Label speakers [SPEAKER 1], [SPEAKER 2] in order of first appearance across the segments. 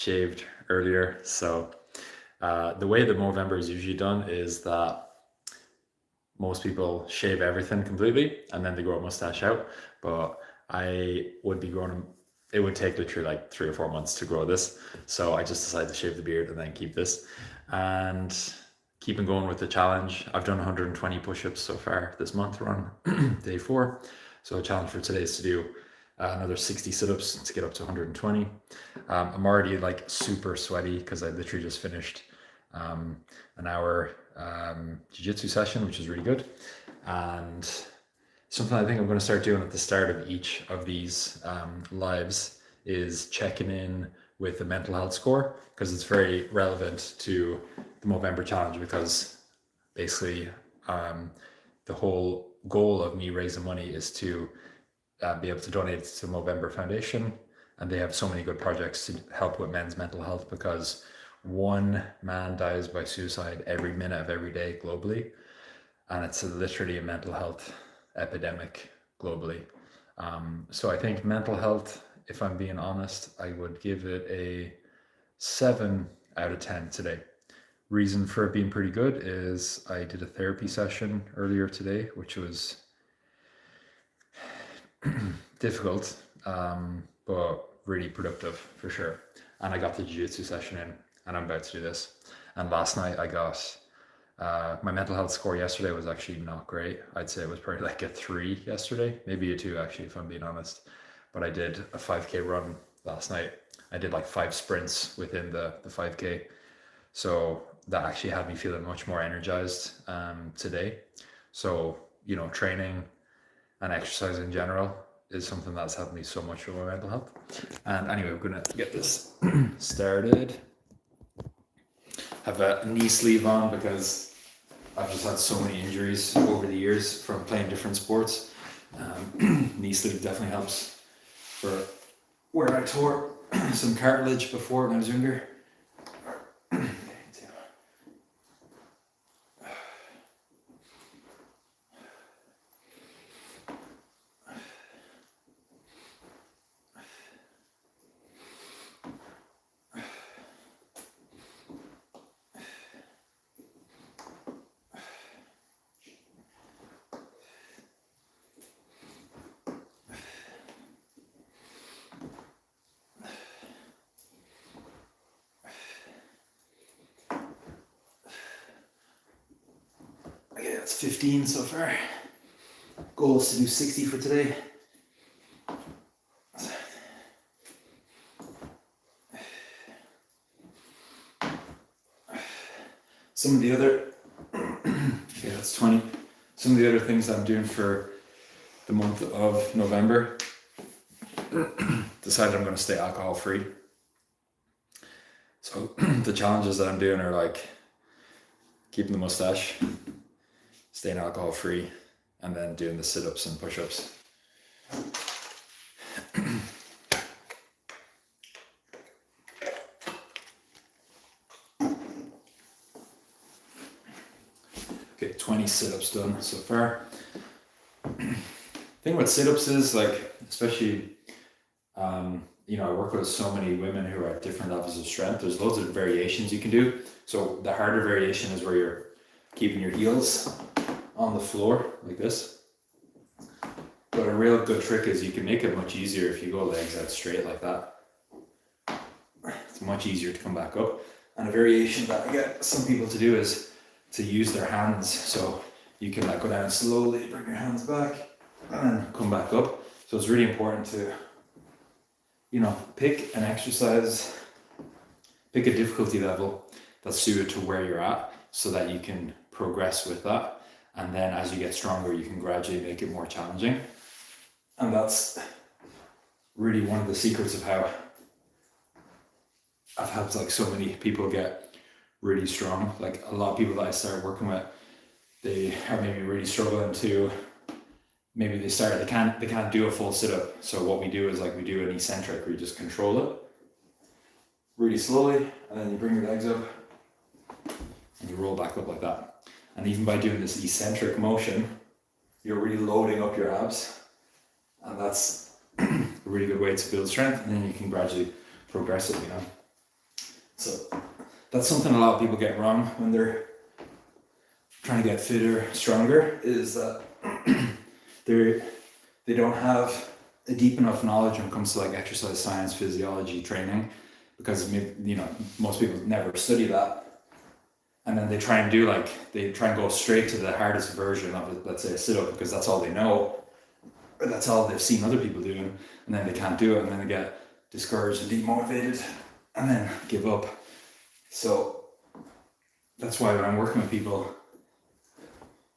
[SPEAKER 1] shaved earlier. So the way that Movember is usually done is that most people shave everything completely and then they grow a mustache out. But I would be growing, it would take literally like 3 or 4 months to grow this. So I just decided to shave the beard and then keep this. And keeping going with the challenge. I've done 120 push-ups so far this month. We're on day 4. So a challenge for today is to do another 60 sit-ups to get up to 120. I'm already like super sweaty because I literally just finished an hour jiu-jitsu session, which is really good. And something I think I'm going to start doing at the start of each of these lives is checking in with the mental health score, because it's very relevant to the Movember challenge, because basically the whole goal of me raising money is to be able to donate it to the Movember Foundation, and they have so many good projects to help with men's mental health, because one man dies by suicide every minute of every day globally, and it's literally a mental health epidemic globally. So I think mental health, if I'm being honest, I would give it a 7 out of 10 today. Reason for it being pretty good is I did a therapy session earlier today, which was difficult, but really productive for sure. And I got the jiu-jitsu session in, and I'm about to do this. And last night I got my mental health score yesterday was actually not great. I'd say it was probably like a 3 yesterday, maybe a 2 actually, if I'm being honest. But I did a 5K run last night. I did like 5 sprints within the 5K. So that actually had me feeling much more energized today. So, you know, training and exercise in general is something that's helped me so much with my mental health. And anyway, we're gonna get this started. Have a knee sleeve on because I've just had so many injuries over the years from playing different sports. Knee sleeve definitely helps for where I tore some cartilage before when I was younger. Okay, that's 15 so far. Goal is to do 60 for today. Some of the other, okay, that's 20. Some of the other things I'm doing for the month of November, decided I'm going to stay alcohol free. So the challenges that I'm doing are like keeping the mustache, staying alcohol free, and then doing the sit-ups and push-ups. Okay, 20 sit-ups done so far. The thing with sit-ups is like, especially, you know, I work with so many women who are at different levels of strength. There's loads of variations you can do. So the harder variation is where you're keeping your heels on the floor like this. But a real good trick is you can make it much easier if you go legs out straight like that. It's much easier to come back up. And a variation that I get some people to do is to use their hands. So you can like go down slowly, bring your hands back, and then come back up. So it's really important to, you know, pick an exercise, pick a difficulty level that's suited to where you're at so that you can progress with that. And then as you get stronger, you can gradually make it more challenging. And that's really one of the secrets of how I've helped like so many people get really strong. Like a lot of people that I start working with, they are maybe really struggling to, maybe they can't do a full sit-up. So what we do is like we do an eccentric where you just control it really slowly, and then you bring your legs up and you roll back up like that. And even by doing this eccentric motion, you're really loading up your abs, and that's a really good way to build strength. And then you can gradually progress it, you know.
[SPEAKER 2] That's something a lot of people get wrong when they're trying to get fitter, stronger, is that they don't have a deep enough knowledge when it comes to like exercise science, physiology, training, because most people never study that, and then they try and go straight to the hardest version of it, let's say a sit-up, because that's all they know, or that's all they've seen other people doing, and then they can't do it, and then they get discouraged and demotivated, and then give up. So that's why when I'm working with people,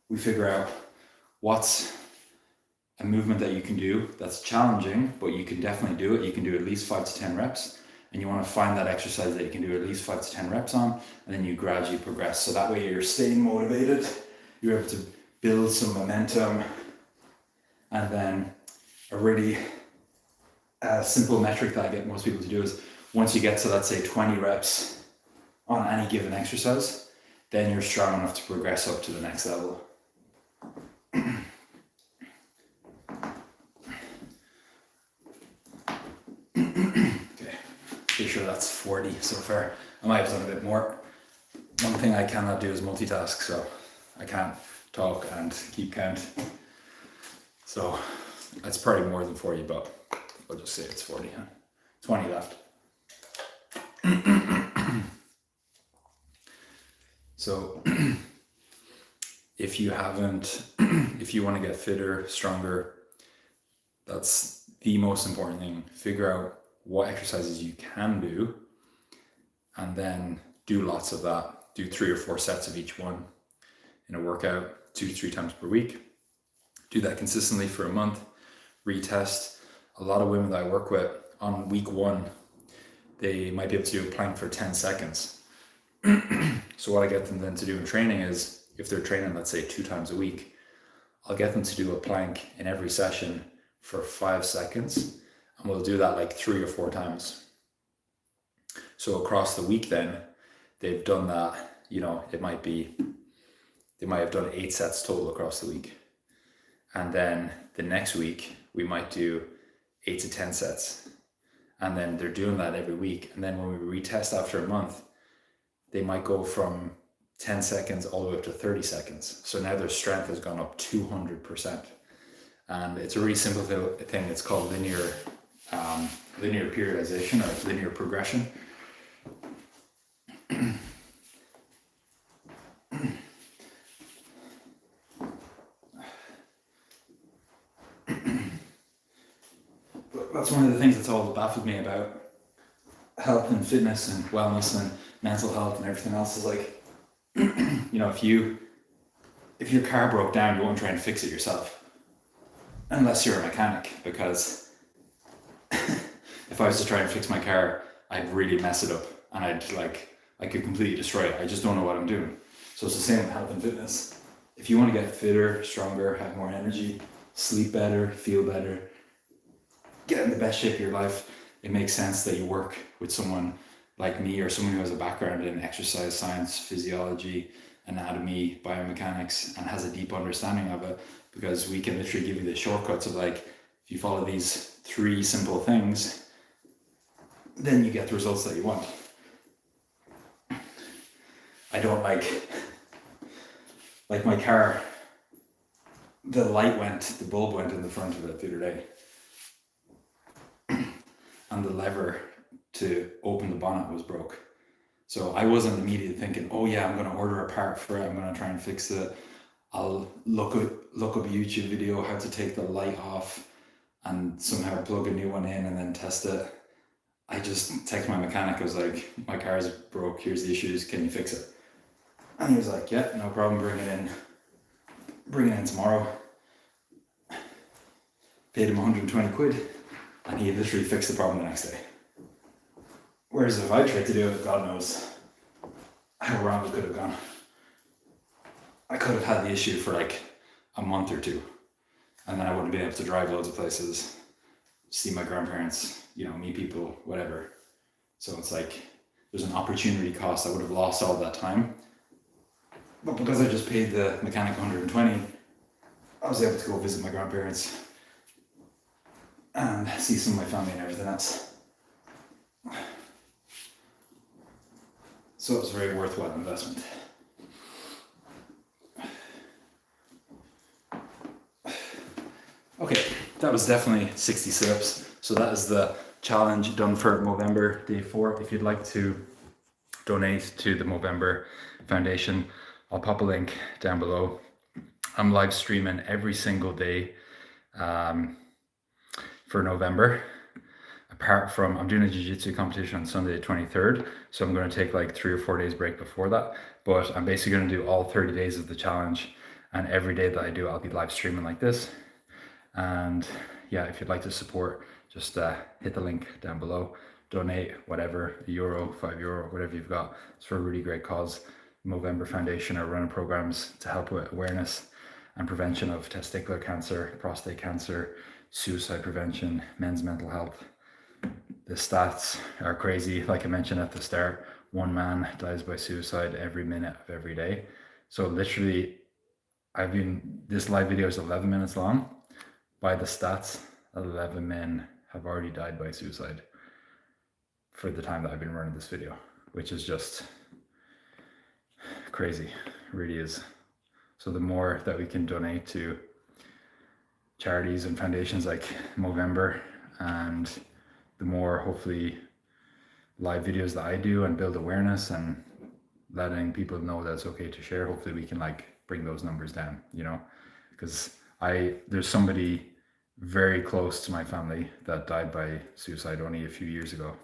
[SPEAKER 2] we figure out what's a movement that you can do that's challenging, but you can definitely do it. You can do at least 5 to 10 reps, and you want to find that exercise that you can do at least 5 to 10 reps on, and then you gradually progress. So that way you're staying motivated, you're able to build some momentum, and then a really simple metric that I get most people to do is once you get to, let's say, 20 reps on any given exercise, then you're strong enough to progress up to the next level. Okay, pretty sure that's 40 so far. I might have done a bit more. One thing I cannot do is multitask, so I can't talk and keep count. So it's probably more than 40, but I'll just say it's 40. 20 left. So if you want to get fitter, stronger, that's the most important thing. Figure out what exercises you can do, and then do lots of that. Do 3 or 4 sets of each one in a workout 2 to 3 times per week. Do that consistently for a month, retest. A lot of women that I work with, on week 1, they might be able to do a plank for 10 seconds. So what I get them then to do in training is, if they're training, let's say 2 times a week, I'll get them to do a plank in every session for 5 seconds, and we'll do that like 3 or 4 times. So across the week then, they've done that, they might have done 8 sets total across the week. And then the next week, we might do 8 to 10 sets. And then they're doing that every week. And then when we retest after a month, they might go from 10 seconds all the way up to 30 seconds. So now their strength has gone up 200%. And it's a really simple thing. It's called linear periodization or linear progression. That's one of the things that's always baffled me about health and fitness and wellness and mental health and everything else is like, if your car broke down, you won't try and fix it yourself, unless you're a mechanic, because if I was to try and fix my car, I'd really mess it up, and I could completely destroy it. I just don't know what I'm doing. So it's the same with health and fitness. If you want to get fitter, stronger, have more energy, sleep better, feel better, get in the best shape of your life, it makes sense that you work with someone like me, or someone who has a background in exercise science, physiology, anatomy, biomechanics, and has a deep understanding of it, because we can literally give you the shortcuts of like, if you follow these 3 simple things, then you get the results that you want. I don't like my car, the bulb went in the front of it the other day. And the lever to open the bonnet was broke. So I wasn't immediately thinking, oh yeah, I'm going to order a part for it, I'm going to try and fix it. I'll look up a YouTube video how to take the light off and somehow plug a new one in and then test it. I just texted my mechanic. I was like, my car's broke, here's the issues, can you fix it? And he was like, yeah, no problem, bring it in tomorrow. Paid him 120 quid. And he literally fixed the problem the next day. Whereas if I tried to do it, God knows how wrong it could have gone. I could have had the issue for like a month or 2. And then I wouldn't be able to drive loads of places, see my grandparents, meet people, whatever. So it's like, there's an opportunity cost. I would have lost all that time. But because I just paid the mechanic 120, I was able to go visit my grandparents and see some of my family and everything else. So it was a very worthwhile investment. Okay, that was definitely 60 sit-ups. So that is the challenge done for Movember day 4. If you'd like to donate to the Movember Foundation, I'll pop a link down below. I'm live streaming every single day for November. Apart from, I'm doing a jiu-jitsu competition on Sunday the 23rd, so I'm going to take like 3 or 4 days break before that, but I'm basically going to do all 30 days of the challenge, and every day that I do, I'll be live streaming like this. And yeah, if you'd like to support, just hit the link down below, donate whatever, €1, €5, whatever you've got. It's for a really great cause. Movember Foundation are running programs to help with awareness and prevention of testicular cancer, prostate cancer, suicide prevention, men's mental health. The stats are crazy. Like I mentioned at the start, 1 man dies by suicide every minute of every day. So literally, this live video is 11 minutes long. By the stats, 11 men have already died by suicide for the time that I've been running this video, which is just crazy. It really is. So the more that we can donate to charities and foundations like Movember, and the more hopefully live videos that I do and build awareness and letting people know that it's okay to share, hopefully we can like bring those numbers down, you know, because there's somebody very close to my family that died by suicide only a few years ago.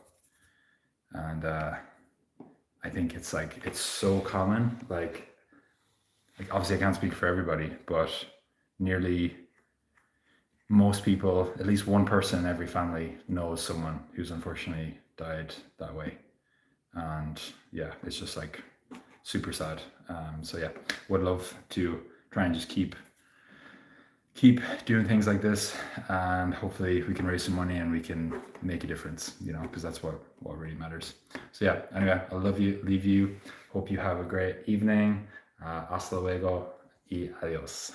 [SPEAKER 2] And I think it's so common, like obviously I can't speak for everybody, but nearly most people, at least one person in every family knows someone who's unfortunately died that way. And yeah, it's just like super sad. So yeah, would love to try and just keep doing things like this, and hopefully we can raise some money and we can make a difference, you know, because that's what really matters. So yeah, anyway, I leave you. Hope you have a great evening. Hasta luego y adios.